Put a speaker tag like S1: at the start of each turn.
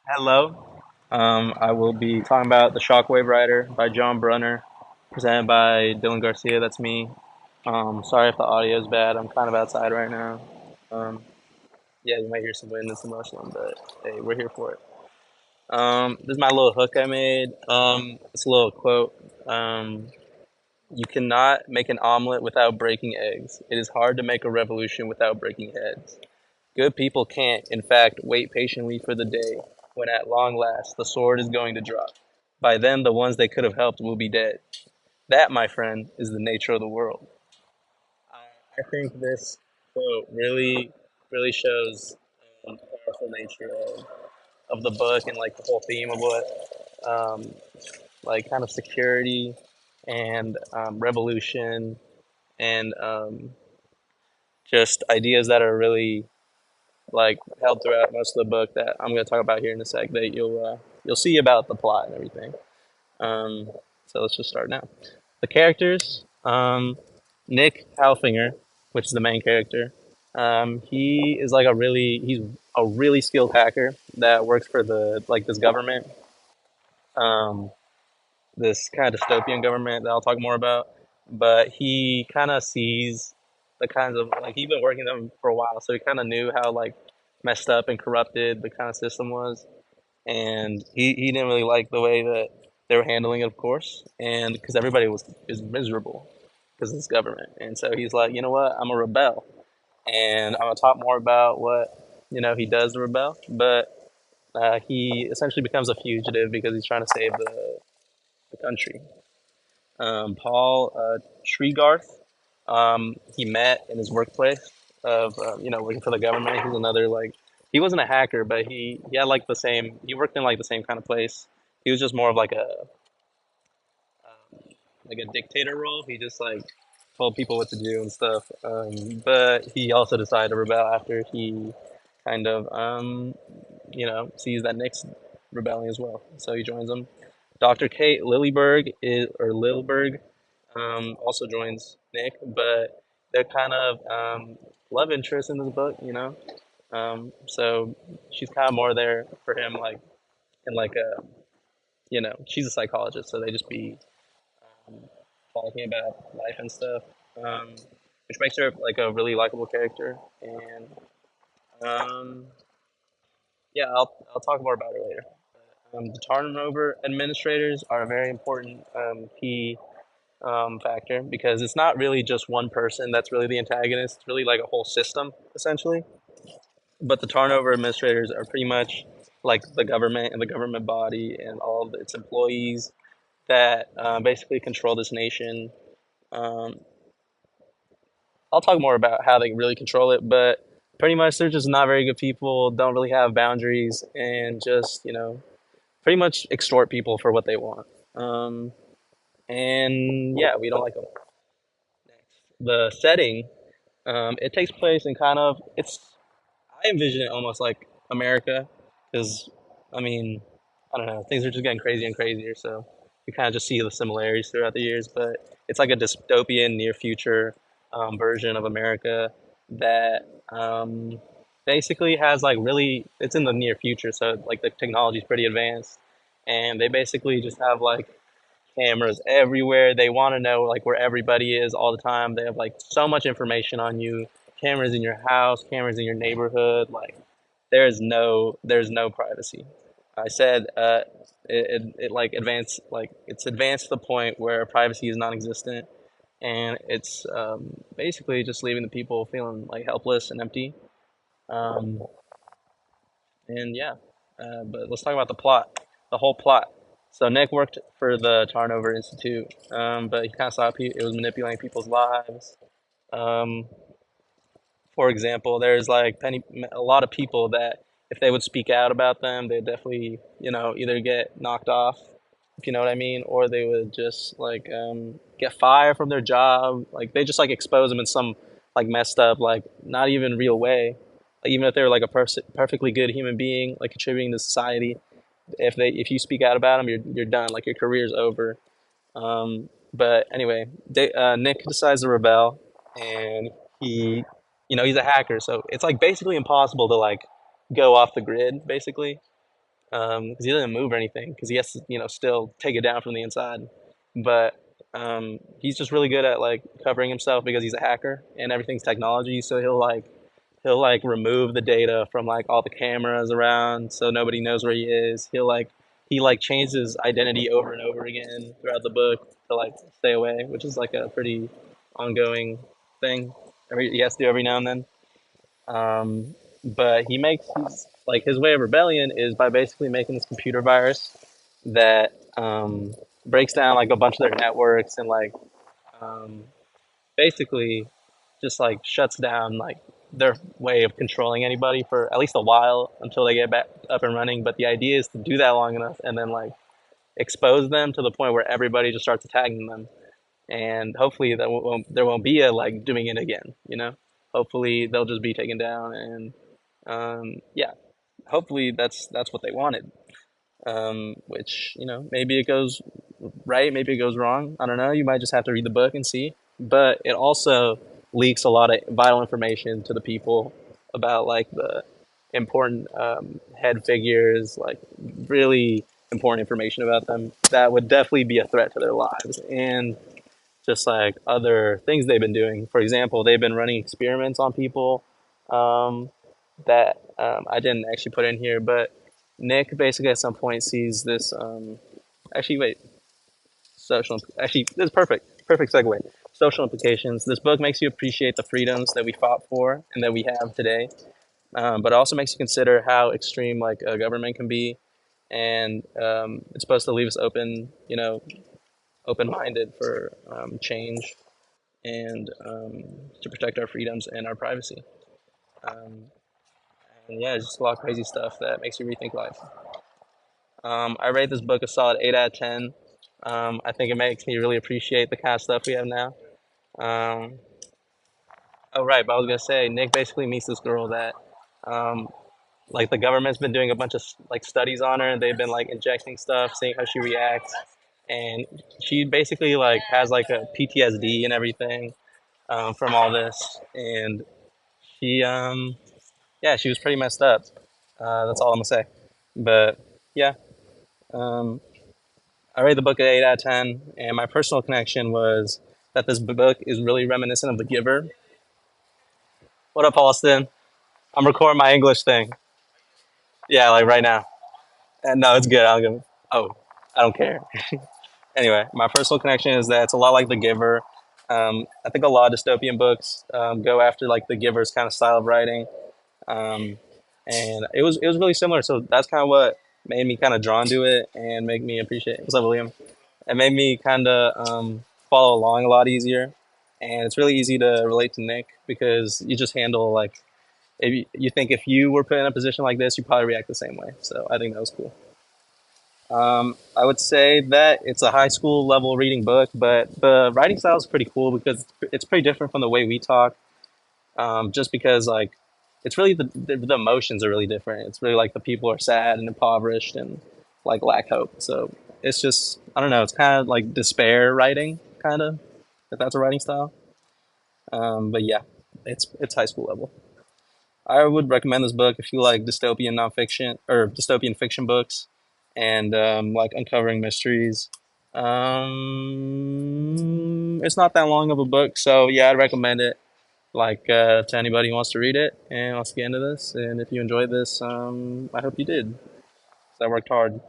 S1: Hello. I will be talking about the Shockwave Rider by John Brunner, presented by Dylan Garcia. That's me. Sorry if the audio is bad. I'm kind of outside right now. Um, yeah, you might hear some wind and some rustling, but hey, we're here for it. This is my little hook I made. It's a little quote. Um, you cannot make an omelet without breaking eggs. It is hard to make a revolution without breaking heads. Good people can't, in fact, wait patiently for the day when at long last the sword is going to drop. By then, the ones they could have helped will be dead. That, my friend, is the nature of the world. I think this quote really shows the powerful nature of the book and like the whole theme of what, like, kind of security and revolution and just ideas that are really like held throughout most of the book that I'm going to talk about here in a sec that you'll see about the plot and everything. Um, so let's just start now. The characters, Nick Halfinger, which is the main character. He is like he's a really skilled hacker that works for the like this government, um, this kind of dystopian government that I'll talk more about. But he kind of sees the kinds of like he's been working them for a while, so he kind of knew how like messed up and corrupted the kind of system was, and he didn't really like the way that they were handling it, of course, and because everybody was is miserable because of this government, and so he's like, you know what, I'm a rebel, and I'm gonna talk more about what he does to rebel, but he essentially becomes a fugitive because he's trying to save the country. Paul Shreegarth, he met in his workplace of working for the government. He's another like he wasn't a hacker, but he had like the same. He worked in like the same kind of place. He was just more of like a dictator role. He just like told people what to do and stuff. But he also decided to rebel after he kind of sees that Nick's rebelling as well. So he joins them. Dr. Kate Lilliberg is or Lilberg also joins Nick, but they're kind of love interest in this book. So she's kind of more there for him, like in like a she's a psychologist, so they just be talking about life and stuff, um, which makes her like a really likable character. And um, yeah, I'll talk more about her later. The turnover administrators are a very important key factor because it's not really just one person that's really the antagonist. It's really like a whole system essentially. But the turnover administrators are pretty much like the government and the government body and all of its employees that basically control this nation. Um, I'll talk more about how they really control it, but pretty much they're just not very good people, don't really have boundaries, and just, pretty much extort people for what they want. And yeah, we don't like them. The setting, it takes place in kind of, I envision it almost like America, because, I mean, I don't know, things are just getting crazier and crazier, so you kind of just see the similarities throughout the years, but it's like a dystopian near future version of America that basically has like really, it's in the near future, so like the technology is pretty advanced, and they basically just have like cameras everywhere. They want to know like where everybody is all the time. They have like so much information on you. Cameras in your house, cameras in your neighborhood. Like there's no privacy. I said it like it's advanced to the point where privacy is non-existent, and it's basically just leaving the people feeling like helpless and empty. Um, and yeah, but let's talk about the plot, the whole plot. So Nick worked for the Tarnover Institute, but he kind of saw it was manipulating people's lives. Um, for example, there's like a lot of people that if they would speak out about them, they'd definitely either get knocked off, if you know what I mean, or they would just like get fired from their job. Like they just like expose them in some like messed up, like not even real way. Like, even if they're like a perfectly good human being, like contributing to society, if you speak out about them, you're done. Like your career's over. But anyway, Nick decides to rebel, and he's a hacker, so it's like basically impossible to like go off the grid, basically. because he doesn't move or anything because he has to, still take it down from the inside. But he's just really good at like covering himself because he's a hacker and everything's technology. So he'll like remove the data from like all the cameras around so nobody knows where he is. He like changes his identity over and over again throughout the book to like stay away, which is like a pretty ongoing thing. He has to do every now and then. But he's like his way of rebellion is by basically making this computer virus that breaks down like a bunch of their networks and like um, basically just like shuts down like their way of controlling anybody for at least a while until they get back up and running. But the idea is to do that long enough and then like expose them to the point where everybody just starts attacking them, and hopefully there won't be a like doing it again. Hopefully they'll just be taken down, and yeah, hopefully that's what they wanted. Which maybe it goes right, maybe it goes wrong. I don't know. You might just have to read the book and see. But it also leaks a lot of vital information to the people about like the important head figures, like really important information about them that would definitely be a threat to their lives and just like other things they've been doing. For example, they've been running experiments on people um, that I didn't actually put in here, but Nick basically at some point sees this. Actually, wait, social. Actually, this is perfect. Perfect segue. Social implications. This book makes you appreciate the freedoms that we fought for and that we have today, but it also makes you consider how extreme like a government can be, and it's supposed to leave us open-minded for change and to protect our freedoms and our privacy. Um, and yeah, it's just a lot of crazy stuff that makes you rethink life. I rate this book a solid 8 out of 10. I think it makes me really appreciate the kind of stuff we have now. Um, oh, right, but I was going to say, Nick basically meets this girl that, um, like, the government's been doing a bunch of, like, studies on her, and they've been, like, injecting stuff, seeing how she reacts. And she basically, like, has, like, a PTSD and everything from all this. And she, yeah, she was pretty messed up. That's all I'm gonna say. But yeah, um, I read the book at 8 out of 10, and my personal connection was that this book is really reminiscent of The Giver. What up, Austin? I'm recording my English thing. Yeah, like right now. And no, it's good. Oh, I don't care. Anyway, my personal connection is that it's a lot like The Giver. I think a lot of dystopian books go after like The Giver's kind of style of writing. Um, and it was really similar. So that's kind of what made me kind of drawn to it and make me appreciate. What's up, William? It made me kind of follow along a lot easier, and it's really easy to relate to Nick because you just handle like if you think if you were put in a position like this, you probably react the same way. So I think that was cool. I would say that it's a high school level reading book, but the writing style is pretty cool because it's pretty different from the way we talk, just because like it's really the emotions are really different. It's really like the people are sad and impoverished and like lack hope. So it's just I don't know. It's kind of like despair writing, kind of if that's a writing style. But yeah, it's high school level. I would recommend this book if you like dystopian nonfiction or dystopian fiction books and like uncovering mysteries. It's not that long of a book, so yeah, I'd recommend it like to anybody who wants to read it and wants to get into this. And if you enjoyed this, I hope you did. 'Cause I worked hard.